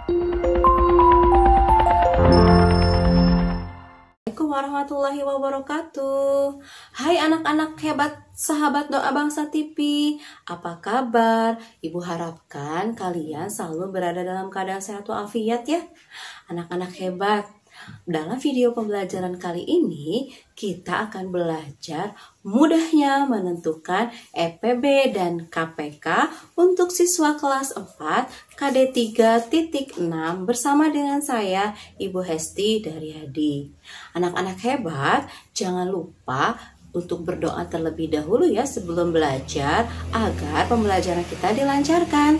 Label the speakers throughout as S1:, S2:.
S1: Assalamualaikum warahmatullahi wabarakatuh. Hai anak-anak hebat sahabat Doa Bangsa TV. Apa kabar? Ibu harapkan kalian selalu berada dalam keadaan sehat walafiat ya. Anak-anak hebat. Dalam video pembelajaran kali ini, kita akan belajar mudahnya menentukan EPB dan KPK untuk siswa kelas 4 KD 3.6 bersama dengan saya, Ibu Hesti Daryadi. Anak-anak hebat, jangan lupa untuk berdoa terlebih dahulu ya sebelum belajar agar pembelajaran kita dilancarkan.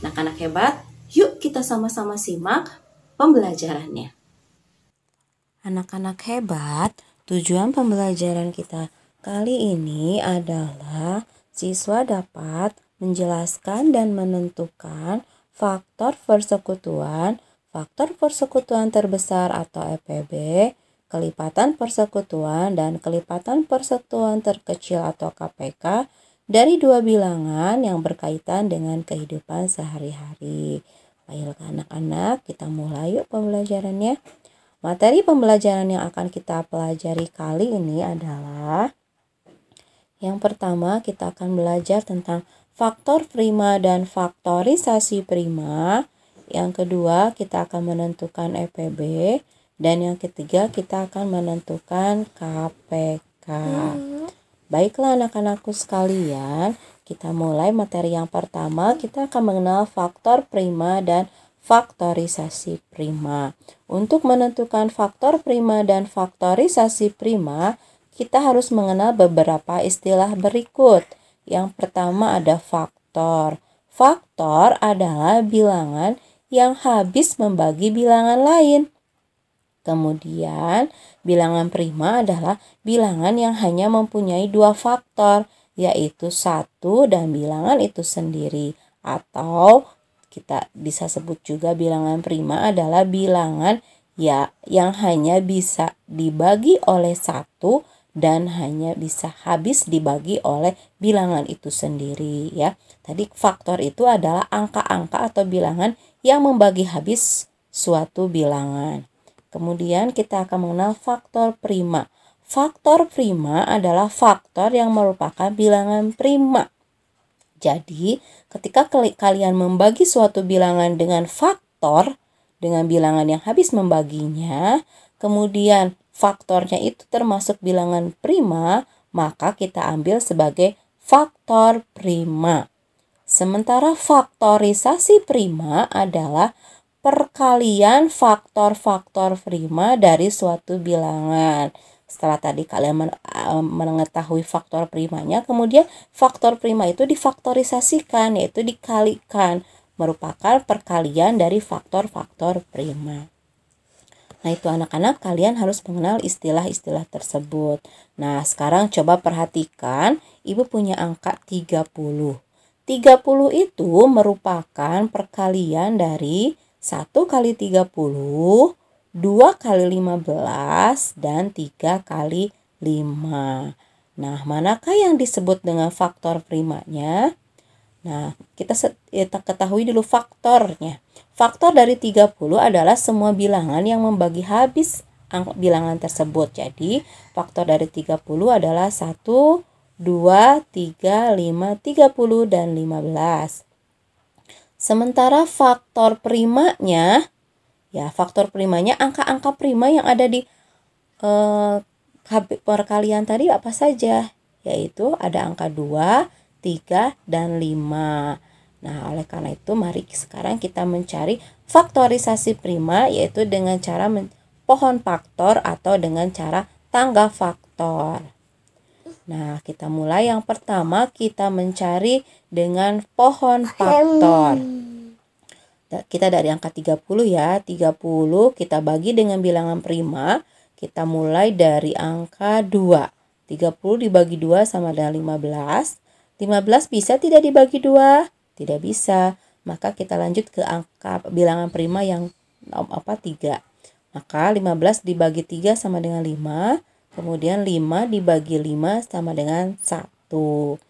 S1: Anak-anak hebat, yuk kita sama-sama simak pembelajarannya. Anak-anak hebat, tujuan pembelajaran kita kali ini adalah siswa dapat menjelaskan dan menentukan faktor persekutuan terbesar atau EPB, kelipatan persekutuan dan kelipatan persekutuan terkecil atau KPK dari dua bilangan yang berkaitan dengan kehidupan sehari-hari. Baik anak-anak, kita mulai yuk pembelajarannya. Materi pembelajaran yang akan kita pelajari kali ini adalah yang pertama kita akan belajar tentang faktor prima dan faktorisasi prima. Yang kedua kita akan menentukan EPB dan yang ketiga kita akan menentukan KPK. Baiklah anak-anakku sekalian, kita mulai materi yang pertama. Kita akan mengenal faktor prima dan faktorisasi prima. Untuk menentukan faktor prima dan faktorisasi prima, kita harus mengenal beberapa istilah berikut. Yang pertama ada faktor. Faktor adalah bilangan yang habis membagi bilangan lain. Kemudian, bilangan prima adalah bilangan yang hanya mempunyai dua faktor, yaitu 1 dan bilangan itu sendiri. Atau kita bisa sebut juga bilangan prima adalah bilangan yang hanya bisa dibagi oleh 1 dan hanya bisa habis dibagi oleh bilangan itu sendiri ya. Tadi faktor itu adalah angka-angka atau bilangan yang membagi habis suatu bilangan. Kemudian kita akan mengenal faktor prima. Faktor prima adalah faktor yang merupakan bilangan prima. Jadi, ketika kalian membagi suatu bilangan dengan faktor, dengan bilangan yang habis membaginya, kemudian faktornya itu termasuk bilangan prima, maka kita ambil sebagai faktor prima. Sementara faktorisasi prima adalah perkalian faktor-faktor prima dari suatu bilangan. Setelah tadi kalian mengetahui faktor primanya, kemudian faktor prima itu difaktorisasikan, yaitu dikalikan, merupakan perkalian dari faktor-faktor prima. Nah itu anak-anak, kalian harus mengenal istilah-istilah tersebut. Nah sekarang coba perhatikan, Ibu punya angka 30. 30 itu merupakan perkalian dari 1 kali 30, 2 kali 15, dan 3 kali 5. Nah, manakah yang disebut dengan faktor primanya? Nah, kita ketahui dulu faktornya. Faktor dari 30 adalah semua bilangan yang membagi habis bilangan tersebut. Jadi, faktor dari 30 adalah 1, 2, 3, 5, 30, dan 15. Sementara faktor primanya, faktor primanya angka-angka prima yang ada di perkalian tadi apa saja? Yaitu ada angka 2, 3, dan 5. Nah, oleh karena itu mari sekarang kita mencari faktorisasi prima, yaitu dengan cara pohon faktor atau dengan cara tangga faktor. Nah, kita mulai yang pertama, kita mencari dengan pohon faktor. Kita dari angka 30 ya, 30 kita bagi dengan bilangan prima, kita mulai dari angka 2. 30 dibagi 2 sama dengan 15. 15 bisa tidak dibagi 2? Tidak bisa. Maka kita lanjut ke angka bilangan prima yang 3. Maka 15 dibagi 3 sama dengan 5. Kemudian 5 dibagi 5 sama dengan 1.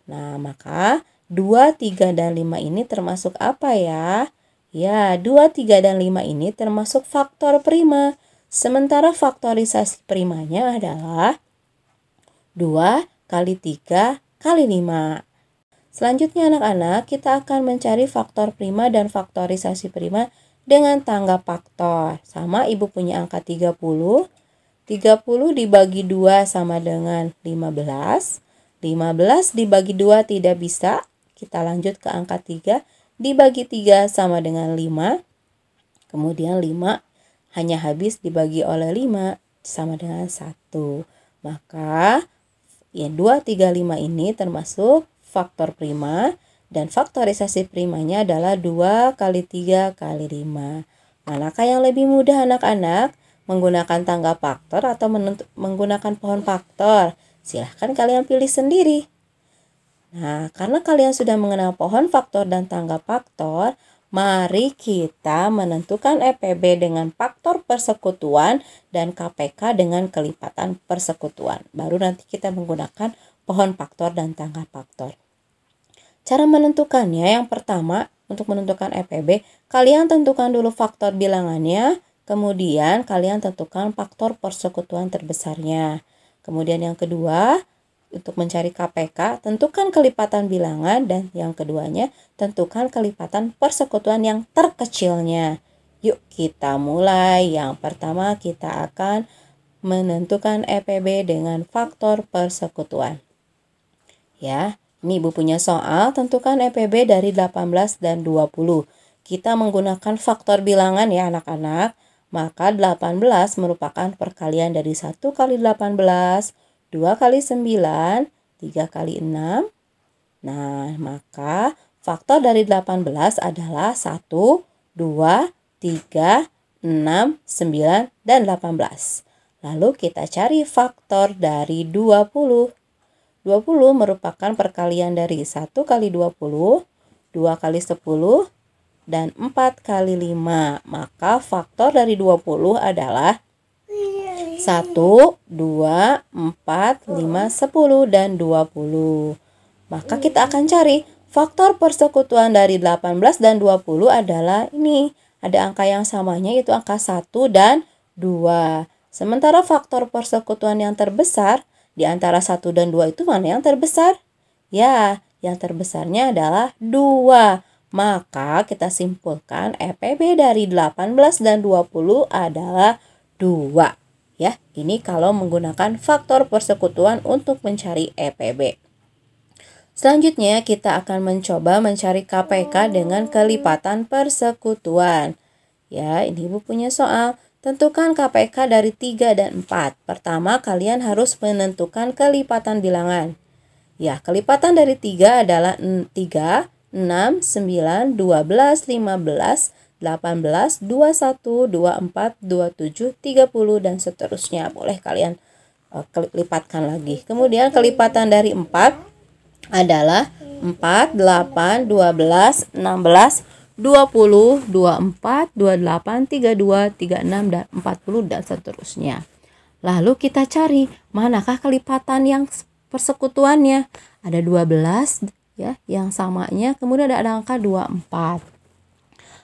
S1: Nah, maka 2, 3, dan 5 ini termasuk apa ya? Ya, 2, 3, dan 5 ini termasuk faktor prima. Sementara faktorisasi primanya adalah 2 kali 3 kali 5. Selanjutnya anak-anak, kita akan mencari faktor prima dan faktorisasi prima dengan tangga faktor. Sama, ibu punya angka 30. 30 dibagi 2 sama dengan 15. 15 dibagi 2 tidak bisa. Kita lanjut ke angka 3. Dibagi 3 sama dengan 5. Kemudian 5 hanya habis dibagi oleh 5 sama dengan 1. Maka ya 2, 3, 5 ini termasuk faktor prima dan faktorisasi primanya adalah 2 kali 3 kali 5. Manakah yang lebih mudah anak-anak? Menggunakan tangga faktor atau menggunakan pohon faktor? Silahkan kalian pilih sendiri. Nah, karena kalian sudah mengenal pohon faktor dan tangga faktor, mari kita menentukan EPB dengan faktor persekutuan dan KPK dengan kelipatan persekutuan. Baru nanti kita menggunakan pohon faktor dan tangga faktor. Cara menentukannya, yang pertama, untuk menentukan EPB, kalian tentukan dulu faktor bilangannya, kemudian kalian tentukan faktor persekutuan terbesarnya. Kemudian yang kedua, untuk mencari KPK, tentukan kelipatan bilangan, dan yang keduanya, tentukan kelipatan persekutuan yang terkecilnya. Yuk kita mulai. Yang pertama kita akan menentukan EPB dengan faktor persekutuan. Ya, ini ibu punya soal, tentukan EPB dari 18 dan 20. Kita menggunakan faktor bilangan ya anak-anak. Maka 18 merupakan perkalian dari 1 kali 18, 2 kali 9, 3 kali 6. Nah, maka faktor dari 18 adalah 1, 2, 3, 6, 9, dan 18. Lalu kita cari faktor dari 20. 20 merupakan perkalian dari 1 kali 20, 2 kali 10, dan 4 kali 5. Maka faktor dari 20 adalah 1, 2, 4, 5, 10, dan 20. Maka kita akan cari faktor persekutuan dari 18 dan 20 adalah ini. Ada angka yang samanya, yaitu angka 1 dan 2. Sementara faktor persekutuan yang terbesar di antara 1 dan 2 itu mana yang terbesar? Ya, yang terbesarnya adalah 2. Maka kita simpulkan EPB dari 18 dan 20 adalah 2. Ya, ini kalau menggunakan faktor persekutuan untuk mencari EPB. Selanjutnya kita akan mencoba mencari KPK dengan kelipatan persekutuan. Ya, ini ibu punya soal. Tentukan KPK dari 3 dan 4. Pertama, kalian harus menentukan kelipatan bilangan. Ya, kelipatan dari 3 adalah 3, 6, 9, 12, 15, 18, 21, 24, 27, 30, dan seterusnya. Boleh kalian lipatkan lagi. Kemudian kelipatan dari 4 adalah 4, 8, 12, 16, 20, 24, 28, 32, 36, dan 40, dan seterusnya. Lalu kita cari manakah kelipatan yang persekutuannya. Ada 12 ya, yang samanya, kemudian ada angka 24.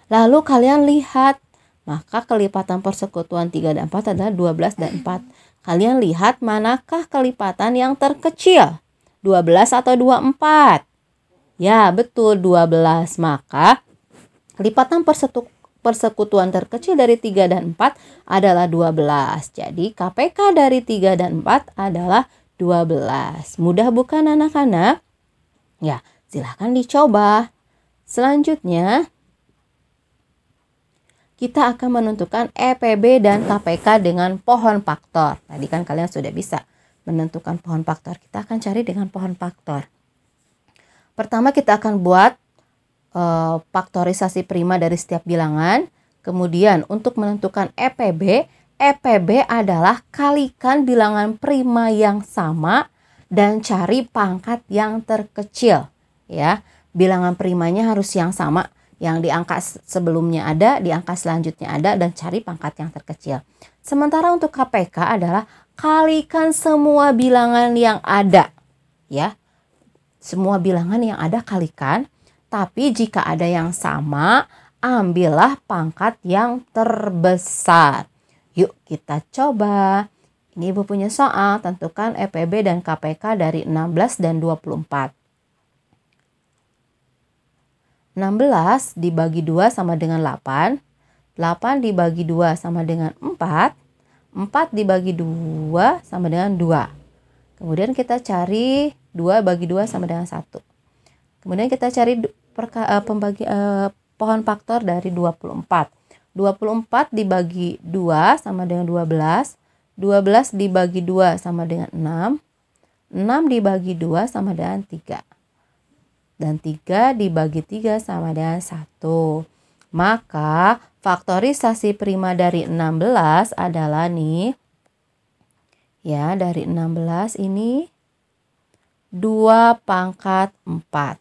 S1: Lalu kalian lihat, maka kelipatan persekutuan 3 dan 4 adalah 12 dan 4. Kalian lihat manakah kelipatan yang terkecil? 12 atau 24? Ya, betul 12. Maka kelipatan persekutuan terkecil dari 3 dan 4 adalah 12. Jadi KPK dari 3 dan 4 adalah 12. Mudah bukan anak-anak? Ya, silahkan dicoba. Selanjutnya, kita akan menentukan EPB dan KPK dengan pohon faktor. Tadi kan kalian sudah bisa menentukan pohon faktor. Kita akan cari dengan pohon faktor. Pertama kita akan buat faktorisasi prima dari setiap bilangan. Kemudian untuk menentukan EPB, EPB adalah kalikan bilangan prima yang sama dan cari pangkat yang terkecil. Ya, bilangan primanya harus yang sama. Yang di angka sebelumnya ada, di angka selanjutnya ada, dan cari pangkat yang terkecil. Sementara untuk KPK adalah kalikan semua bilangan yang ada. Ya, semua bilangan yang ada kalikan. Tapi jika ada yang sama ambillah pangkat yang terbesar. Yuk kita coba. Ini Ibu punya soal, tentukan EPB dan KPK dari 16 dan 24. 16 dibagi 2 sama dengan 8. 8 dibagi 2 sama dengan 4. 4 dibagi 2 sama dengan 2. Kemudian kita cari 2 bagi 2 sama dengan 1. Kemudian kita cari pohon faktor dari 24. 24 dibagi 2 sama dengan 12. 12 dibagi 2 sama dengan 6. 6 dibagi 2 sama dengan 3. Dan 3 dibagi 3 sama dengan 1. Maka faktorisasi prima dari 16 adalah nih. Ya, dari 16 ini 2 pangkat 4.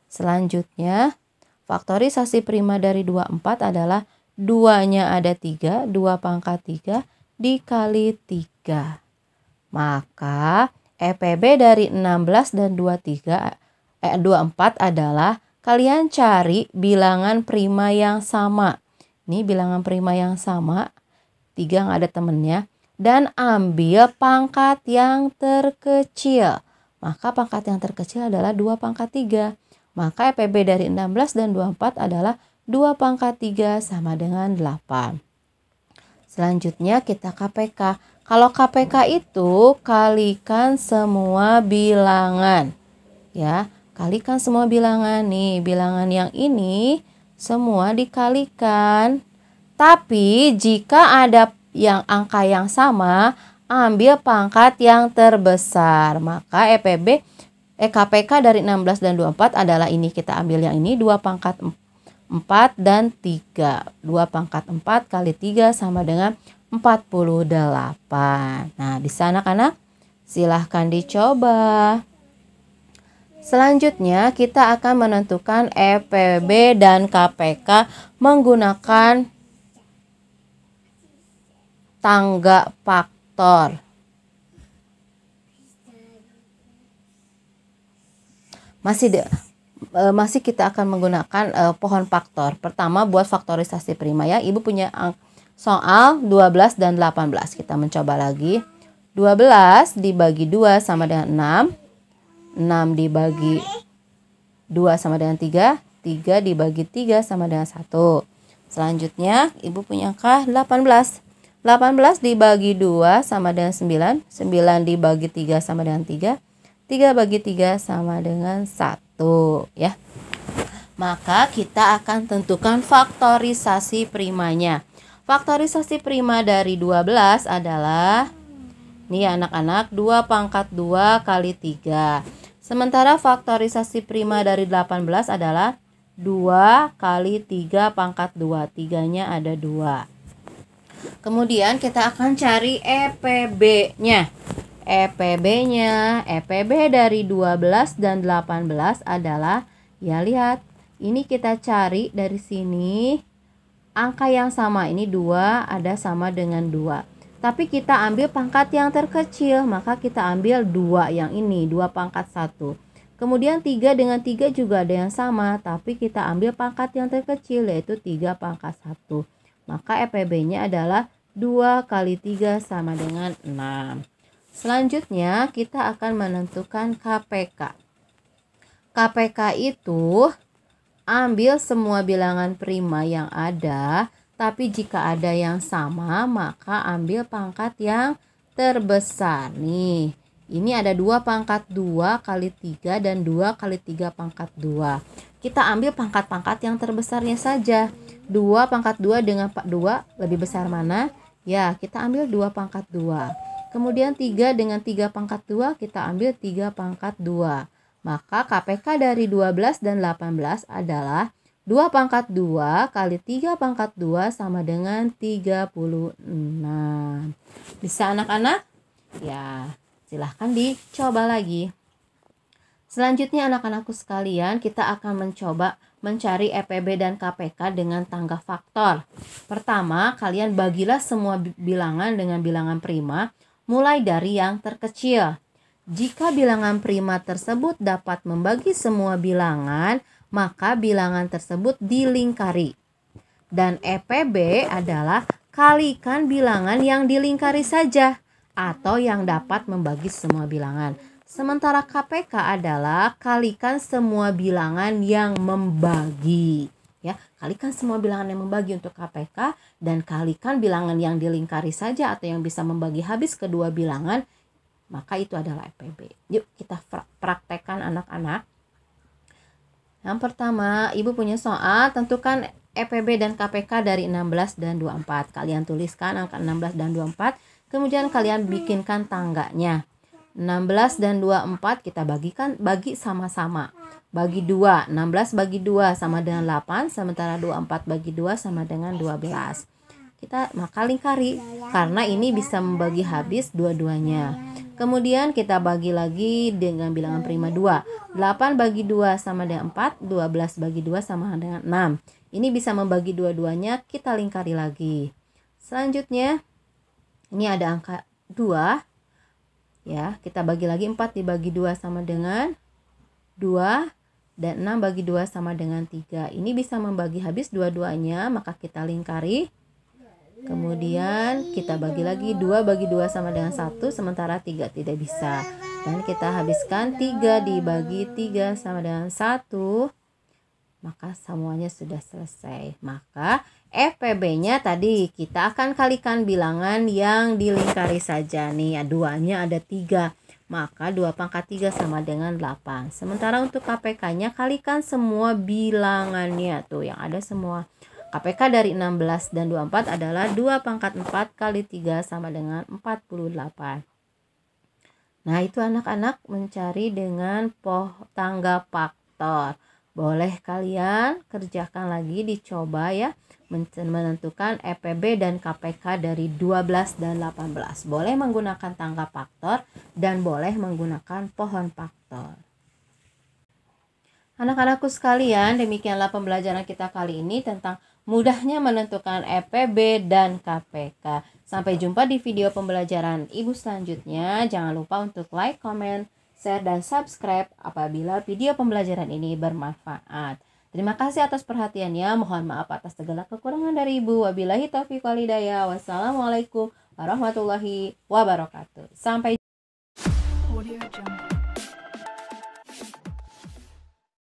S1: Selanjutnya, faktorisasi prima dari 24 adalah 2-nya ada 3, 2 pangkat 3 dikali 3. Maka EPB dari 16 dan 24 adalah kalian cari bilangan prima yang sama. Ini bilangan prima yang sama, 3 nggak ada temennya. Dan ambil pangkat yang terkecil. Maka pangkat yang terkecil adalah 2 pangkat 3. Maka EPB dari 16 dan 24 adalah 2 pangkat 3 sama dengan 8. Selanjutnya kita KPK. Kalau KPK itu kalikan semua bilangan. Ya, kalikan semua bilangan nih. Bilangan yang ini semua dikalikan. Tapi jika ada yang angka yang sama, ambil pangkat yang terbesar. Maka KPK dari 16 dan 24 adalah ini. Kita ambil yang ini 2 pangkat 4 dan 3. 2 pangkat 4 kali 3 sama dengan 48. Nah, bisa anak-anak? Silahkan dicoba. Selanjutnya kita akan menentukan EPB dan KPK menggunakan tangga faktor. Masih kita akan menggunakan pohon faktor. Pertama buat faktorisasi prima ya. Ibu punya soal 12 dan 18. Kita mencoba lagi. 12 dibagi 2 sama dengan 6. 6 dibagi 2 sama dengan 3. 3 dibagi 3 sama dengan 1. Selanjutnya Ibu punya angka 18. 18 dibagi 2 sama dengan 9. 9 dibagi 3 sama dengan 3. 3 bagi 3 sama dengan 1 ya. Maka kita akan tentukan faktorisasi primanya. Faktorisasi prima dari 12 adalah nih anak-anak 2 pangkat 2 kali 3. Sementara faktorisasi prima dari 18 adalah 2 kali 3 pangkat 2. 3-nya ada 2. Kemudian kita akan cari EPB-nya. EPB dari 12 dan 18 adalah, ya lihat, ini kita cari dari sini angka yang sama. Ini 2 ada sama dengan 2. Tapi kita ambil pangkat yang terkecil, maka kita ambil 2 yang ini, 2 pangkat 1. Kemudian 3 dengan 3 juga ada yang sama, tapi kita ambil pangkat yang terkecil yaitu 3 pangkat 1. Maka EPB-nya adalah 2 kali 3 sama dengan 6. Selanjutnya kita akan menentukan KPK. KPK itu ambil semua bilangan prima yang ada, tapi jika ada yang sama maka ambil pangkat yang terbesar. Nih, ini ada 2 pangkat 2 kali 3 dan 2 kali 3 pangkat 2. Kita ambil pangkat-pangkat yang terbesarnya saja. 2 pangkat 2 dengan 2 lebih besar mana? Ya, kita ambil 2 pangkat 2. Kemudian 3 dengan 3 pangkat 2 kita ambil 3 pangkat 2. Maka KPK dari 12 dan 18 adalah 2 pangkat 2 kali 3 pangkat 2 sama dengan 36. Bisa anak-anak? Ya, silahkan dicoba lagi. Selanjutnya anak-anakku sekalian, kita akan mencoba mencari EPB dan KPK dengan tangga faktor. Pertama, kalian bagilah semua bilangan dengan bilangan prima, mulai dari yang terkecil. Jika bilangan prima tersebut dapat membagi semua bilangan, maka bilangan tersebut dilingkari. Dan EPB adalah kalikan bilangan yang dilingkari saja atau yang dapat membagi semua bilangan. Sementara KPK adalah kalikan semua bilangan yang membagi. Ya, kalikan semua bilangan yang membagi untuk KPK dan kalikan bilangan yang dilingkari saja atau yang bisa membagi habis kedua bilangan, maka itu adalah EPB. Yuk kita praktekkan anak-anak. Yang pertama, Ibu punya soal, tentukan EPB dan KPK dari 16 dan 24. Kalian tuliskan angka 16 dan 24, kemudian kalian bikinkan tangganya. 16 dan 24 kita bagi sama-sama. Bagi 2, 16 bagi 2 sama dengan 8, sementara 24 bagi 2 sama dengan 12. Kita maka lingkari, karena ini bisa membagi habis dua-duanya. Kemudian kita bagi lagi dengan bilangan prima 2. 8 bagi 2 sama dengan 4, 12 bagi 2 sama dengan 6. Ini bisa membagi dua-duanya, kita lingkari lagi. Selanjutnya, ini ada angka 2. Ya, kita bagi lagi 4 dibagi 2 sama dengan 2 dan 6 bagi 2 sama dengan 3. Ini bisa membagi habis dua-duanya, maka kita lingkari. Kemudian kita bagi lagi 2 bagi 2 sama dengan 1, sementara 3 tidak bisa. Dan kita habiskan 3 dibagi 3 sama dengan 1. Maka semuanya sudah selesai. Maka EPB-nya tadi kita akan kalikan bilangan yang dilingkari saja. Nih, duanya ada 3. Maka 2 pangkat 3 sama dengan 8. Sementara untuk KPK-nya kalikan semua bilangannya. Tuh yang ada semua. KPK dari 16 dan 24 adalah 2 pangkat 4 kali 3 sama dengan 48. Nah, itu anak-anak mencari dengan tangga faktor. Boleh kalian kerjakan lagi, dicoba ya, menentukan EPB dan KPK dari 12 dan 18. Boleh menggunakan tangga faktor dan boleh menggunakan pohon faktor. Anak-anakku sekalian, demikianlah pembelajaran kita kali ini tentang mudahnya menentukan EPB dan KPK. Sampai jumpa di video pembelajaran Ibu selanjutnya. Jangan lupa untuk like, comment, share, dan subscribe apabila video pembelajaran ini bermanfaat. Terima kasih atas perhatiannya. Mohon maaf atas segala kekurangan dari Ibu. Wabillahi taufiq wal hidayah. Wassalamualaikum warahmatullahi wabarakatuh. Sampai jumpa.